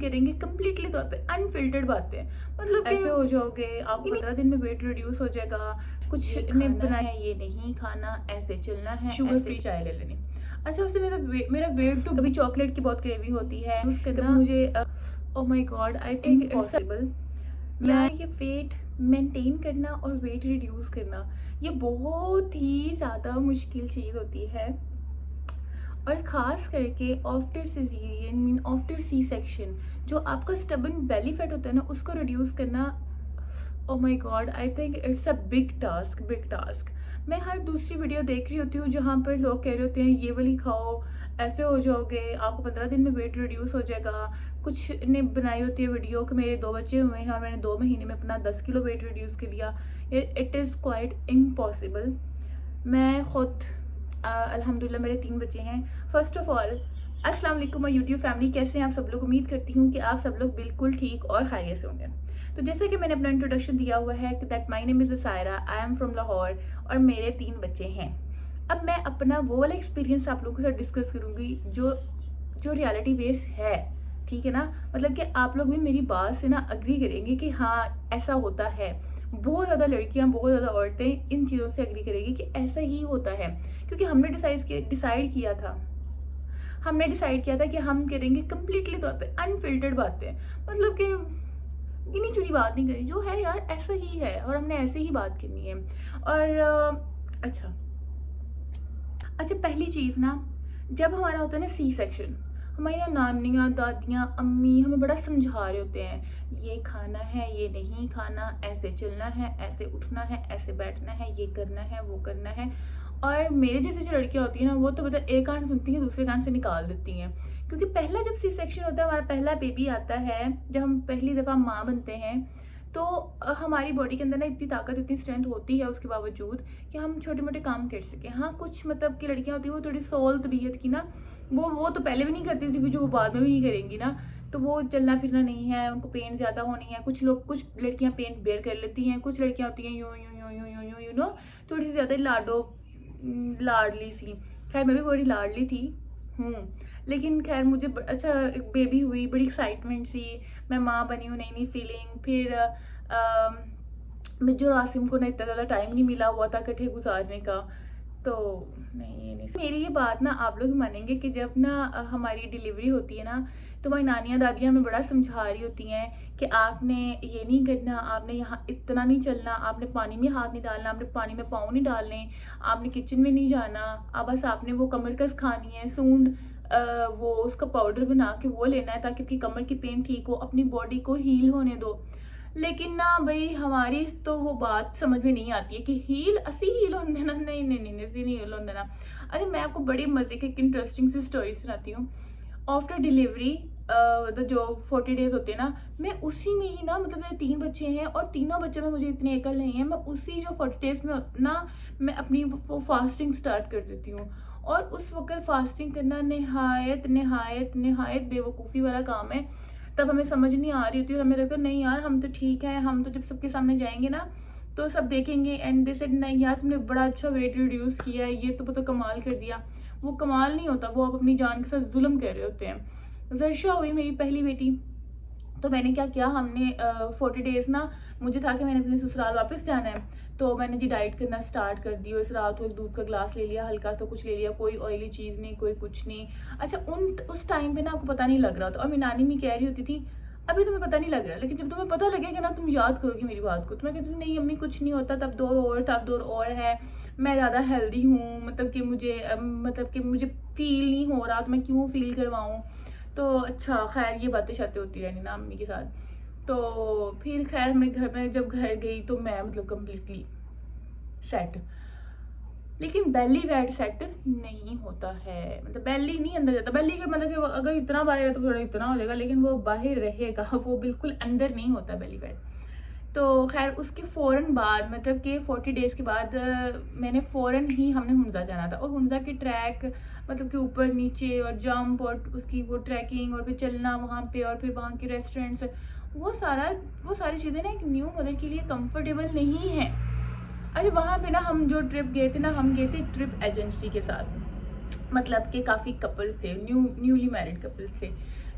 करेंगे कम्प्लीटली तौर पे अनफिल्टर्ड बातें, मतलब ऐसे हो जाओगे, आपको 15 दिन में वेट रिड्यूस हो जाएगा, कुछ ने बनाया है, ये नहीं खाना, ऐसे चलना है, शुगर फ्री चाय ले लेनी। अच्छा, उससे मेरा वेट तो कभी चॉकलेट की बहुत क्रेविंग होती है, उसका मुझे oh my God, I think impossible. ये वेट मेंटेन करना और वेट रिड्यूस करना ये बहुत ही ज़्यादा मुश्किल चीज़ होती है, और ख़ास करके after caesarean mean after C section जो आपका स्टबन बेली फैट होता है ना, उसको रिड्यूस करना, oh my God, I think it's a big task. मैं हर दूसरी वीडियो देख रही होती हूँ जहाँ पर लोग कह रहे होते हैं ये वाली खाओ, ऐसे हो जाओगे, आपको 15 दिन में वेट रिड्यूस हो जाएगा। कुछ ने बनाई होती है वीडियो कि मेरे 2 बच्चे हुए हैं और मैंने 2 महीने में अपना 10 किलो वेट रिड्यूस कर लिया। It is quite impossible. मैं खुद अल्हम्दुलिल्लाह मेरे 3 बच्चे हैं। फर्स्ट ऑफ ऑल अस्सलाम वालेकुम माय यूट्यूब फैमिली, कैसे हैं आप सब लोग? उम्मीद करती हूँ कि आप सब लोग बिल्कुल ठीक और खैरियत से होंगे। तो जैसे कि मैंने अपना इंट्रोडक्शन दिया हुआ है कि that my name is Saira, I am from Lahore और मेरे 3 बच्चे हैं। अब मैं अपना वो वाला एक्सपीरियंस आप लोगों के साथ डिस्कस करूँगी जो रियलिटी बेस है, ठीक है ना? मतलब कि आप लोग भी मेरी बात से ना अग्री करेंगे कि हाँ ऐसा होता है। बहुत ज़्यादा लड़कियां, बहुत ज़्यादा औरतें इन चीज़ों से अग्री करेगी कि ऐसा ही होता है, क्योंकि हमने डिसाइड किया था कि हम करेंगे कम्प्लीटली तौर पे अनफिल्टर्ड बातें, मतलब कि गिनी चुनी बात नहीं करी, जो है यार ऐसा ही है और हमने ऐसे ही बात करनी है। और अच्छा, पहली चीज़ ना, जब हमारा होता है ना सी सेक्शन, हमारी ना नानियाँ, दादियाँ, अम्मी हमें बड़ा समझा रहे होते हैं, ये खाना है, ये नहीं खाना, ऐसे चलना है, ऐसे उठना है, ऐसे बैठना है, ये करना है, वो करना है। और मेरे जैसी जो लड़कियाँ होती हैं ना, वो तो मतलब एक कान सुनती हैं दूसरे कान से निकाल देती हैं, क्योंकि पहला जब सी सेक्शन होता है, हमारा पहला बेबी आता है, जब हम पहली दफ़ा माँ बनते हैं, तो हमारी बॉडी के अंदर ना इतनी ताकत, इतनी स्ट्रेंथ होती है उसके बावजूद कि हम छोटे मोटे काम कर सकें। हाँ, कुछ मतलब की लड़कियां होती हैं वो थोड़ी सोल तबीयत की ना, वो तो पहले भी नहीं करती थी, जो वो बाद में भी नहीं करेंगी ना, तो वो चलना फिरना नहीं है, उनको पेन ज़्यादा होनी है। कुछ लड़कियां पेन बेयर कर लेती हैं, कुछ लड़कियां होती हैं यूँ नो थोड़ी सी ज़्यादा लाडली सी। खैर मैं भी बड़ी लाडली थी लेकिन खैर मुझे अच्छा एक बेबी हुई, बड़ी एक्साइटमेंट सी, मैं माँ बनी हूँ, नई फीलिंग। फिर मुझे और आसिम को ना इतना ज़्यादा टाइम नहीं मिला हुआ था इकट्ठे गुजारने का, तो नहीं मेरी ये बात ना आप लोग मानेंगे कि जब ना हमारी डिलीवरी होती है ना, तो हमारी नानियाँ दादियाँ हमें बड़ा समझा रही होती हैं कि आपने ये नहीं करना, आपने यहाँ इतना नहीं चलना, आपने पानी में हाथ नहीं डालना, आपने पानी में पाँव नहीं डालने, आपने किचन में नहीं जाना, अब बस आपने वो कमरकस खानी है, सूंड वो उसका पाउडर बना के वो लेना है ताकि आपकी कमर की पेन ठीक हो, अपनी बॉडी को हील होने दो। लेकिन ना भाई हमारी तो वो बात समझ में नहीं आती है कि हील होने देना, नहीं असी नहीं हील होने देना। अच्छा, मैं आपको बड़ी मजे की इंटरेस्टिंग सी स्टोरी सुनाती हूँ। आफ्टर डिलीवरी जो 40 डेज होते हैं ना, मैं उसी में ही ना, मतलब मेरे 3 बच्चे हैं और तीनों बच्चे में मुझे इतने अकल नहीं है, मैं उसी जो 40 डेज में ना मैं अपनी वो फास्टिंग स्टार्ट कर देती हूँ। और उस वक्त फास्टिंग करना नहायत नहायत नहायत बेवकूफ़ी वाला काम है। तब हमें समझ नहीं आ रही होती और हमें लगता नहीं यार हम तो ठीक है, हम तो जब सबके सामने जाएंगे ना तो सब देखेंगे एंड दे सेड नहीं यार तुमने बड़ा अच्छा वेट रिड्यूस किया है, ये तो पता कमाल कर दिया। वो कमाल नहीं होता, वो आप अपनी जान के साथ जुल्म कर रहे होते हैं। जर्शा हुई मेरी पहली बेटी, तो मैंने क्या किया, हमने 40 डेज ना, मुझे था कि मैंने अपने ससुराल वापस जाना है, तो मैंने जी डाइट करना स्टार्ट कर दी। उस रात को एक दूध का ग्लास ले लिया, हल्का सा कुछ ले लिया, कोई ऑयली चीज़ नहीं, कोई कुछ नहीं। अच्छा, उस टाइम पे ना आपको पता नहीं लग रहा था, और मेरी नानी भी कह रही होती थी अभी तुम्हें पता नहीं लग रहा, लेकिन जब तुम्हें पता लगेगा ना तुम याद करोगी मेरी बात को। तो मैं कहती थी नहीं अम्मी कुछ नहीं होता, तब दौर और है, मैं ज़्यादा हेल्दी हूँ, मतलब कि मुझे फील नहीं हो रहा, तो मैं क्यों फील करवाऊँ। तो अच्छा खैर ये बातें शातें होती रहनी ना अम्मी के साथ। तो फिर खैर मैं जब घर गई तो मैं मतलब कम्प्लीटली सेट, लेकिन बेली फैट सेट नहीं होता है, मतलब बेली नहीं अंदर जाता। बेली का मतलब कि अगर इतना बाहर है तो थोड़ा इतना हो जाएगा, लेकिन वो बाहर रहेगा, वो बिल्कुल अंदर नहीं होता बेली फैट। तो खैर उसके फ़ौरन बाद मतलब कि 40 डेज़ के बाद मैंने फ़ौरन ही हमने हुंजा जाना था, और हुंजा की ट्रैक मतलब कि ऊपर नीचे और जंप और उसकी वो ट्रैकिंग और फिर चलना वहाँ पे और फिर वहाँ के रेस्टोरेंट्स, वो सारी चीज़ें ना एक न्यू मदर के लिए कंफर्टेबल नहीं है। अच्छा, वहाँ पे ना हम जो ट्रिप गए थे ना, हम गए थे ट्रिप एजेंसी के साथ, मतलब कि काफ़ी कपल्स थे, न्यूली मैरिड कपल्स थे।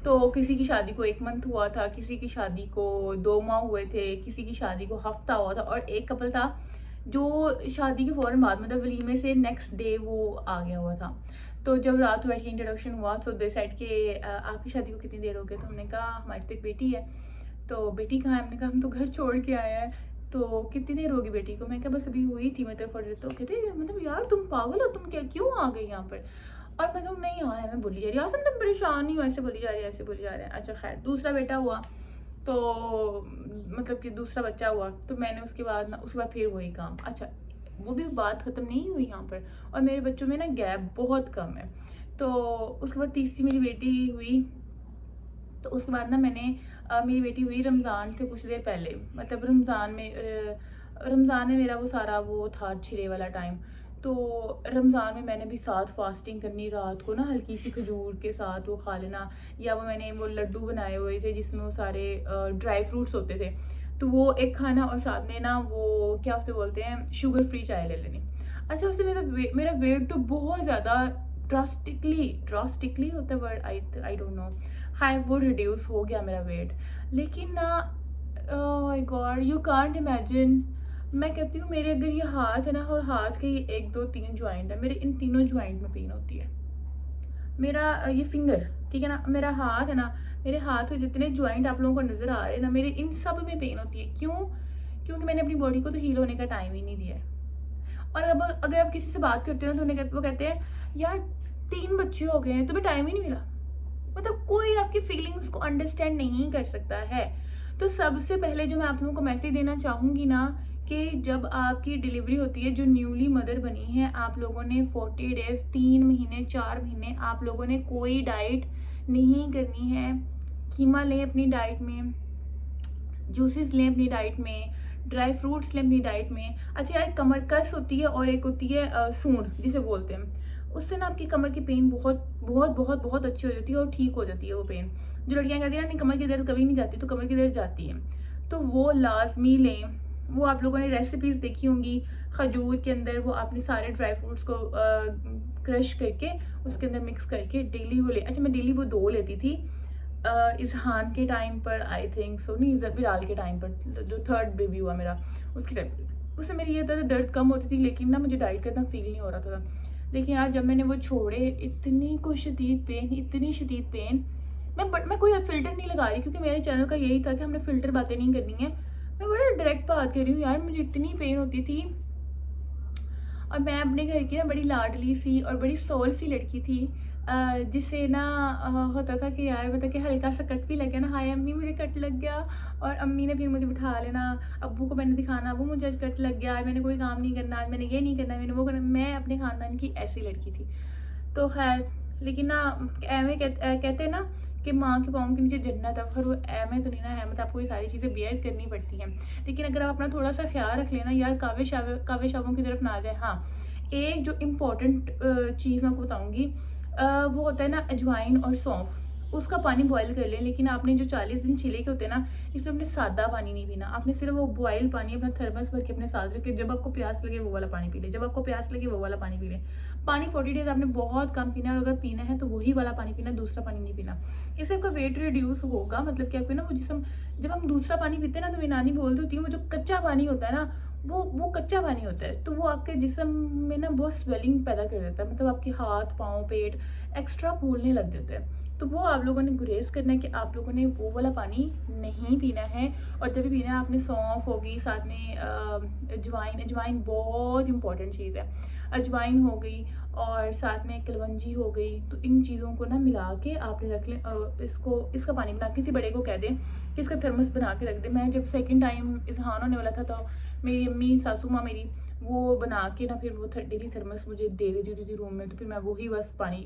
तो किसी की शादी को 1 मंथ हुआ था, किसी की शादी को 2 माह हुए थे, किसी की शादी को हफ्ता हुआ था, और एक कपल था जो शादी के फ़ौरन बाद मतलब वलीमे से नेक्स्ट डे वो आ गया हुआ था। तो जब रात बैठ के इंट्रोडक्शन हुआ तो दे सेड कि आपकी शादी को कितनी देर हो गई? तो हमने कहा हमारी तो एक बेटी है। तो बेटी कहाँ है? हमने कहा हम तो घर छोड़ के आए हैं। तो कितनी देर होगी बेटी को? मैं कहा बस अभी हुई थी मतलब फॉर। तो कहते मतलब यार तुम पागल हो, तुम क्या क्यों आ गई यहाँ पर? और मैं कहूँ नहीं यार मैं बोली जा रही हूँ, तुम परेशान ही हो, ऐसे बोली जा रही है, ऐसे बोली जा रहे हैं। अच्छा खैर दूसरा बेटा हुआ, तो मतलब कि दूसरा बच्चा हुआ, तो मैंने उसके बाद फिर वही काम। अच्छा वो भी बात ख़त्म नहीं हुई यहाँ पर, और मेरे बच्चों में ना गैप बहुत कम है। तो उसके बाद तीसरी मेरी बेटी हुई। तो उसके बाद ना मेरी बेटी हुई रमज़ान से कुछ देर पहले, मतलब रमज़ान में मेरा वो सारा वो था छिरे वाला टाइम। तो रमज़ान में मैंने भी साथ फास्टिंग करनी, रात को ना हल्की सी खजूर के साथ वो खा लेना, या मैंने वो लड्डू बनाए हुए थे जिसमें वो सारे ड्राई फ्रूट्स होते थे, तो वो एक खाना, और साथ में ना वो क्या उसे बोलते हैं शुगर फ्री चाय ले लेनी। अच्छा उससे मेरा वेट तो बहुत ज़्यादा ड्रास्टिकली होता है word, I don't know, high वो रिड्यूस हो गया मेरा वेट। लेकिन ना my God you can't imagine, मैं कहती हूँ मेरे अगर ये हाथ है ना, और हाथ के ये 1 2 3 ज्वाइंट है, मेरे इन तीनों ज्वाइंट में पेन होती है। मेरा ये फिंगर ठीक है ना, मेरा हाथ है ना, मेरे हाथ में जितने ज्वाइंट आप लोगों को नजर आ रहे हैं ना, मेरे इन सब में पेन होती है। क्यों? क्योंकि मैंने अपनी बॉडी को तो हील होने का टाइम ही नहीं दिया है। और अब अगर आप किसी से बात करते हो ना, तो वो कहते हैं यार 3 बच्चे हो गए हैं, तुम्हें टाइम ही नहीं मिला। मतलब कोई आपकी फीलिंग्स को अंडरस्टैंड नहीं कर सकता है। तो सबसे पहले जो मैं आप लोगों को मैसेज देना चाहूँगी ना, कि जब आपकी डिलीवरी होती है, जो न्यूली मदर बनी है, आप लोगों ने 40 डेज 3 महीने 4 महीने आप लोगों ने कोई डाइट नहीं करनी है। कीमा लें अपनी डाइट में, जूसेस लें अपनी डाइट में, ड्राई फ्रूट्स लें अपनी डाइट में। अच्छा यार कमर कस होती है और एक होती है सूंड जिसे बोलते हैं, उससे ना आपकी कमर की पेन बहुत बहुत बहुत बहुत अच्छी हो जाती है और ठीक हो जाती है वो पेन। जो लड़कियां कहती है ना नहीं कमर की दर्द कभी नहीं जाती, तो कमर की दर्द जाती है, तो वो लाजमी लें। वो आप लोगों ने रेसिपीज देखी होंगी, खजूर के अंदर वो आपने सारे ड्राई फ्रूट्स को क्रश करके उसके अंदर मिक्स करके डेली वो ले। अच्छा मैं डेली वो 2 लेती थी इजहान के टाइम पर, आई थिंक सो, नहीं बिलाल के टाइम पर, जो 3rd बेबी हुआ मेरा उसके टाइम। उससे मेरी ये होता था दर्द कम होती थी, लेकिन ना मुझे डाइट करना फील नहीं हो रहा था। लेकिन यार जब मैंने वो छोड़े, इतनी को शदीद पेन, इतनी शदीद पेन। मैं कोई फिल्टर नहीं लगा रही, क्योंकि मेरे चैनल का यही था कि हमने फिल्टर बातें नहीं करनी है। मैं बड़ा डायरेक्ट बात कर रही हूँ यार, मुझे इतनी पेन होती थी। और मैं अपने घर की ना बड़ी लाडली सी और बड़ी सोल सी लड़की थी, जिसे ना होता था कि यार मतलब कि हल्का सा कट भी लग गया ना, हाय अम्मी मुझे कट लग गया, और अम्मी ने फिर मुझे बिठा लेना, अब्बू को मैंने दिखाना वो मुझे आज कट लग गया, आज मैंने कोई काम नहीं करना, आज मैंने ये नहीं करना, मैंने वो करना। मैं अपने ख़ानदान की ऐसी लड़की थी। तो खैर लेकिन ना एवें कहते हैं ना कि माँ के पाँव के नीचे जन्नत है, खैर वो एवें तो नहीं ना है, मतलब आपको ये सारी चीज़ें बेयर करनी पड़ती हैं। लेकिन अगर आप अपना थोड़ा सा ख्याल रख लेना यार, कावे शावों की तरफ ना आ जाए। हाँ एक जो इम्पोर्टेंट चीज़ मैं आपको बताऊँगी, वो होता है ना अजवाइन और सौंफ, उसका पानी बॉयल कर लें। लेकिन आपने जो 40 दिन छिले के होते हैं ना, इसमें अपने सादा पानी नहीं पीना, आपने सिर्फ वो बॉयल पानी अपना थर्मस भर के अपने साथ रख के, जब आपको प्यास लगे वो वाला पानी पी लें, जब आपको प्यास लगे वो वाला पानी पी लें। पानी 40 डेज आपने बहुत कम पीना है, अगर पीना है तो वही वाला पानी पीना, दूसरा पानी नहीं पीना। इससे आपका वेट रिड्यूस होगा, मतलब कि आपको ना वो जिसम, जब हम दूसरा पानी पीते हैं ना, तो मेरी नानी बोलती होती है वो जो कच्चा पानी होता है ना, वो कच्चा पानी होता है, तो वो आपके जिस्म में ना बहुत स्वेलिंग पैदा कर देता है, मतलब आपके हाथ पाँव पेट एक्स्ट्रा फूलने लग देते हैं। तो वो आप लोगों ने गुरेज करना है कि आप लोगों ने वो वाला पानी नहीं पीना है। और जब भी पीना है आपने सौंफ होगी, साथ में अजवाइन बहुत इंपॉर्टेंट चीज़ है, अजवाइन हो गई, और साथ में कलवंजी हो गई। तो इन चीज़ों को ना मिला के आपने रख लें। इसका पानी बना, किसी बड़े को कह दें कि इसका थर्मस बना के रख दे। मैं जब सेकंड टाइम इज़हान होने वाला था, तो मेरी अम्मी सासू माँ मेरी वो बना के ना फिर वो डेली थर्मस मुझे दे देती थी रूम में, तो फिर मैं वही बस पानी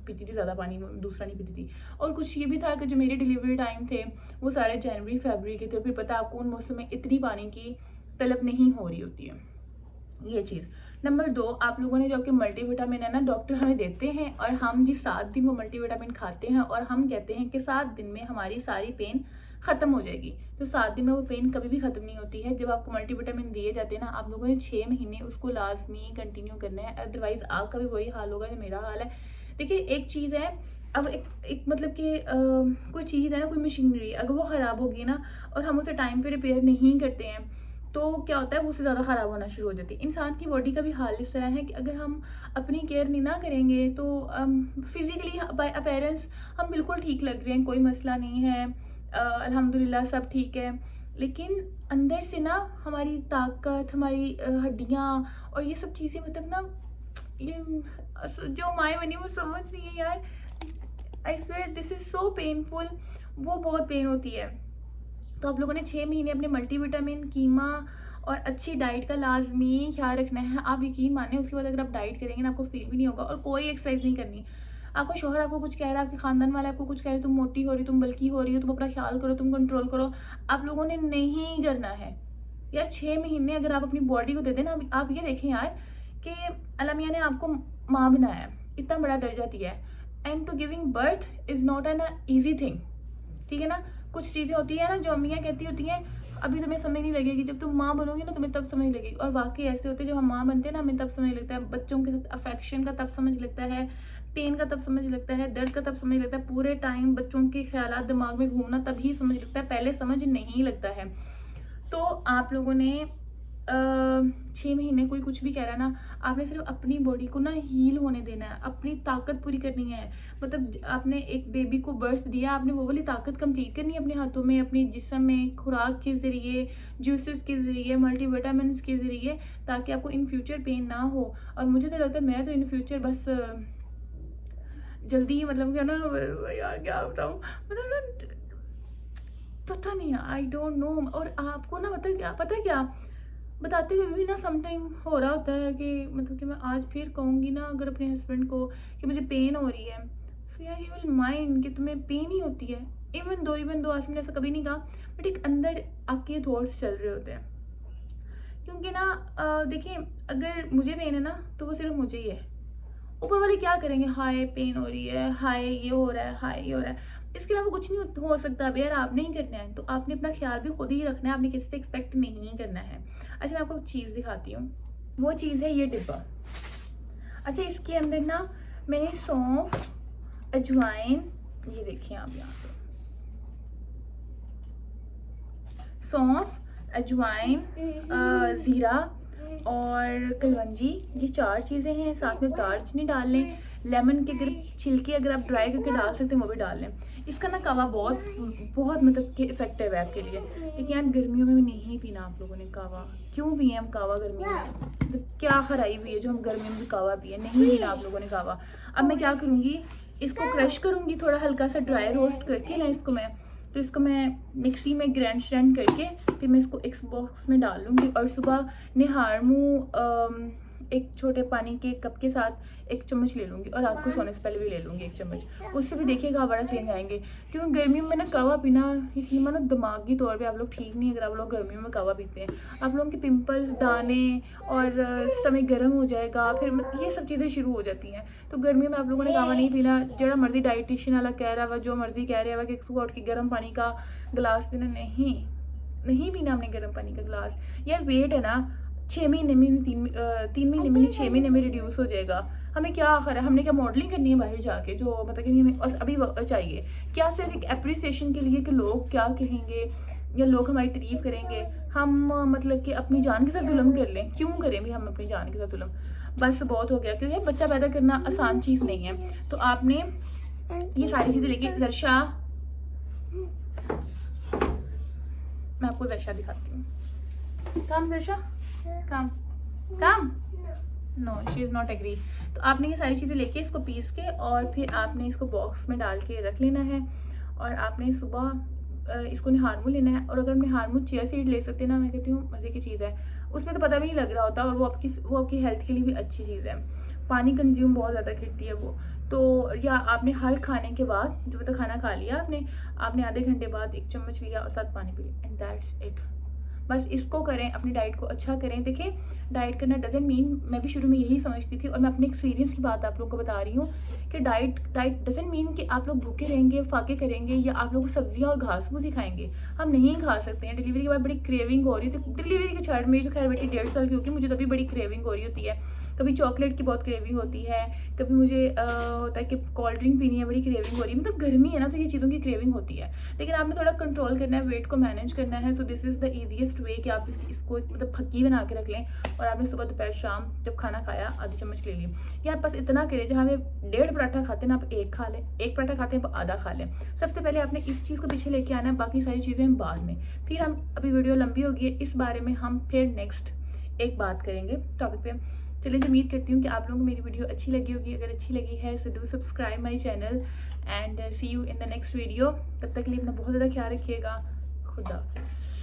पीती थी, ज़्यादा पानी दूसरा नहीं पीती थी। और कुछ ये भी था कि जो मेरे डिलीवरी टाइम थे वो सारे जनवरी फरवरी के थे, फिर पता आपको उन मौसम में इतनी पानी की तलब नहीं हो रही होती है, ये चीज़। नंबर 2, आप लोगों ने जो आपके मल्टीविटामिन है ना, डॉक्टर हमें देते हैं, और हम जी 7 दिन वो मल्टीविटामिन खाते हैं, और हम कहते हैं कि 7 दिन में हमारी सारी पेन ख़त्म हो जाएगी। तो 7 दिन में वो पेन कभी भी ख़त्म नहीं होती है। जब आपको मल्टीविटामिन दिए जाते हैं ना, आप लोगों ने 6 महीने उसको लाजमी कंटिन्यू करना है, अदरवाइज़ आपका भी वही हाल होगा जो मेरा हाल है। देखिए एक चीज़ है अब एक मतलब कि कोई चीज़ है ना, कोई मशीनरी अगर वो ख़राब होगी ना और हम उसे टाइम पे रिपेयर नहीं करते हैं तो क्या होता है, वो उससे ज़्यादा ख़राब होना शुरू हो जाती है। इंसान की बॉडी का भी हाल इस तरह है कि अगर हम अपनी केयर नहीं ना करेंगे तो फिज़िकली बाय अपीयरेंस हम बिल्कुल ठीक लग रहे हैं, कोई मसला नहीं है, अल्हम्दुलिल्लाह सब ठीक है, लेकिन अंदर से ना हमारी ताकत, हमारी हड्डियाँ और ये सब चीज़ें मतलब ना, ये जो माएँ बनी वो समझ नहीं है यार। I swear this is so painful, वो बहुत पेन होती है। तो आप लोगों ने 6 महीने अपने मल्टीविटामिन, कीमा और अच्छी डाइट का लाजमी ख्याल रखना है। आप यकीन माने उसके बाद अगर आप डाइट करेंगे ना आपको फील भी नहीं होगा, और कोई एक्सरसाइज नहीं करनी। आपका शोहर आपको कुछ कह रहा है, आपके खानदान वाले आपको कुछ कह रहे हैं, तुम मोटी हो रही, तुम बल्की हो रही हो, तुम अपना ख्याल करो, तुम कंट्रोल करो, आप लोगों ने नहीं करना है यार। 6 महीने अगर आप अपनी बॉडी को दे देना, आप ये देखें यार कि अल्लाह मियाँ ने आपको माँ बनाया है, इतना बड़ा दर्जा दिया है, and to giving birth is not an easy thing, ठीक है ना। कुछ चीज़ें होती है ना जो अम्मियाँ कहती होती हैं अभी तुम्हें समझ नहीं लगेगी, जब तुम माँ बनोगी ना तुम्हें तब समझ लगेगी, और वाकई ऐसे होते हैं जब हम माँ बनते हैं ना हमें तब समझ लगता है, बच्चों के साथ अफेक्शन का तब समझ लगता है, पेन का तब समझ लगता है, दर्द का तब समझ लगता है, पूरे टाइम बच्चों के ख्यालात दिमाग में घूमना तभी समझ लगता है, पहले समझ नहीं लगता है। तो आप लोगों ने 6 महीने कोई कुछ भी कह रहा है ना, आपने सिर्फ अपनी बॉडी को ना हील होने देना है, अपनी ताकत पूरी करनी है। मतलब आपने एक बेबी को बर्थ दिया, आपने वो वाली ताकत कंप्लीट करनी है अपने हाथों में, अपने जिस्म में, खुराक के ज़रिए, जूसेस के ज़रिए, मल्टीविटामिन के ज़रिए, ताकि आपको इन फ्यूचर पेन ना हो। और मुझे तो लगता है मैं तो इन फ्यूचर बस जल्दी ही मतलब क्या ना यार क्या बताऊँ, मतलब ना पता नहीं, आई डोंट नो। और आपको ना पता क्या बताते हुए भी ना समटाइम हो रहा होता है कि मतलब कि मैं आज फिर कहूँगी ना अगर अपने हस्बैंड को कि मुझे पेन हो रही है, सो यार ही विल माइंड कि तुम्हें पेन ही होती है। इवन दो आज मैंने ऐसा कभी नहीं कहा, बट एक अंदर आपके थॉट्स चल रहे होते हैं। क्योंकि ना देखिए अगर मुझे पेन है ना तो वो सिर्फ मुझे ही है, ऊपर वाले क्या करेंगे, हाय पेन हो रही है, हाय ये हो रहा है, हाय ये हो रहा है, इसके अलावा कुछ नहीं हो सकता। अब यार आपने ही करना है तो आपने अपना ख्याल भी खुद ही रखना है, आपने किसी से एक्सपेक्ट नहीं करना है। अच्छा मैं आपको चीज़ दिखाती हूँ, वो चीज़ है ये डिब्बा। अच्छा इसके अंदर ना मैंने सौंफ, अजवाइन, ये देखिए आप यहाँ पे सौंफ, अजवाइन, ज़ीरा और कलवंजी, ये 4 चीज़ें हैं। साथ में दालचीनी डाल लें, लेमन के अगर छिलके अगर आप ड्राई करके डाल सकते हैं वो भी डाल लें। इसका ना कावा बहुत मतलब कि इफेक्टिव है आपके लिए, लेकिन यार गर्मियों में भी नहीं पीना आप लोगों ने कावा। क्यों पिए हम कावा गर्मियों में, मतलब क्या खराई हुई है जो हम गर्मियों में भी कावा पिए, नहीं पीना आप लोगों ने कावा। अब मैं क्या करूँगी, इसको क्रश करूँगी थोड़ा हल्का सा ड्राई रोस्ट करके ना इसको मैं मिक्सी में ग्राइंड करके फिर मैं इसको एक बॉक्स में डाल लूँगी, और सुबह निहार मुँह एक छोटे पानी के कप के साथ 1 चम्मच ले लूँगी, और रात को सोने से पहले भी ले लूँगी 1 चम्मच। उससे भी देखिएगा बड़ा चेंज आएंगे, क्योंकि गर्मियों में ना कावा पीना यकीन मानो दिमागी तौर पे आप लोग ठीक नहीं है। अगर आप लोग गर्मियों में कावा पीते हैं आप लोगों के पिंपल्स, दाने और स्टमक गर्म हो जाएगा, फिर ये सब चीज़ें शुरू हो जाती हैं। तो गर्मियों में आप लोगों ने कावा नहीं पीना। जरा मर्जी डाइटिशियन वाला कह रहा है, जो मर्जी कह रहा है कि सुबह उठ के गर्म पानी का गिलास पीना, नहीं पीना हमने गर्म पानी का गिलास। यार वेट है ना 6 महीने में 3 महीने में 6 महीने में रिड्यूस हो जाएगा। हमें क्या आखिर है, हमने क्या मॉडलिंग करनी है बाहर जाके, जो मतलब कि हमें अभी चाहिए क्या, सिर्फ एक अप्रिसिएशन के लिए कि लोग क्या कहेंगे या लोग हमारी तारीफ करेंगे। हम मतलब कि अपनी जान के साथ जुल्म कर लें, क्यों करें भी हम अपनी जान के साथ जुल्म, बस बहुत हो गया। क्योंकि बच्चा पैदा करना आसान चीज़ नहीं है। तो आपने ये सारी चीज़ें लेके दर्शा, मैं आपको दर्शा दिखाती हूँ। काम दर्शा, काम no she is not agree. तो आपने ये सारी चीज़ें लेके इसको पीस के और फिर आपने इसको बॉक्स में डाल के रख लेना है, और आपने सुबह इसको निहारमू लेना है। और अगर हम निहारमू चिया सीड ले सकते हैं ना, मैं कहती हूँ मज़े की चीज़ है, उसमें तो पता भी नहीं लग रहा होता, और वो आपकी हेल्थ के लिए भी अच्छी चीज़ है। पानी कंज्यूम बहुत ज़्यादा करती है वो। तो या आपने हर खाने के बाद, जो मतलब खाना खा लिया आपने आधे घंटे बाद 1 चम्मच लिया और साथ पानी पी लिया, एंड दैट्स इट। बस इसको करें, अपनी डाइट को अच्छा करें। देखिए डाइट करना डजंट मीन, मैं भी शुरू में यही समझती थी और मैं अपने एक्सपीरियंस की बात आप लोगों को बता रही हूँ कि डाइट डजंट मीन कि आप लोग भूखे रहेंगे, फाके करेंगे, या आप लोग सब्जियाँ और घास फूस ही खाएंगे। हम नहीं खा सकते हैं। डिलीवरी के बाद बड़ी क्रेविंग हो रही थी, डिलीवरी के छाड़, मेरी तो खैर बेटी 1.5 साल की होगी, मुझे तो अभी बड़ी क्रेविंग हो रही होती है कभी चॉकलेट की बहुत क्रेविंग होती है, कभी मुझे होता है कि कोल्ड ड्रिंक पीनी है, बड़ी क्रेविंग हो रही है। मतलब गर्मी है ना, तो ये चीज़ों की क्रेविंग होती है, लेकिन आपने थोड़ा कंट्रोल करना है, वेट को मैनेज करना है। So this is the easiest वे कि आप इसको मतलब फक्की बना के रख लें, और आपने सुबह दोपहर शाम जब खाना खाया आधी चम्मच ले ली, या आप बस इतना करें, जहाँ पे 1.5 पराठा खाते हैं ना, आप 1 खा लें, 1 पराठा खाते हैं आप आधा खा लें। सबसे पहले आपने इस चीज़ को पीछे लेके आना है, बाकी सारी चीज़ें बाद में। फिर हम, अभी वीडियो लंबी होगी है, इस बारे में हम फिर नेक्स्ट एक बात करेंगे टॉपिक पे। चलिए, उम्मीद करती हूँ कि आप लोगों को मेरी वीडियो अच्छी लगी होगी। अगर अच्छी लगी है so do subscribe my channel and see you in the next video. तब तक के लिए अपना बहुत ज़्यादा ख्याल रखिएगा। खुदा हाफिज़।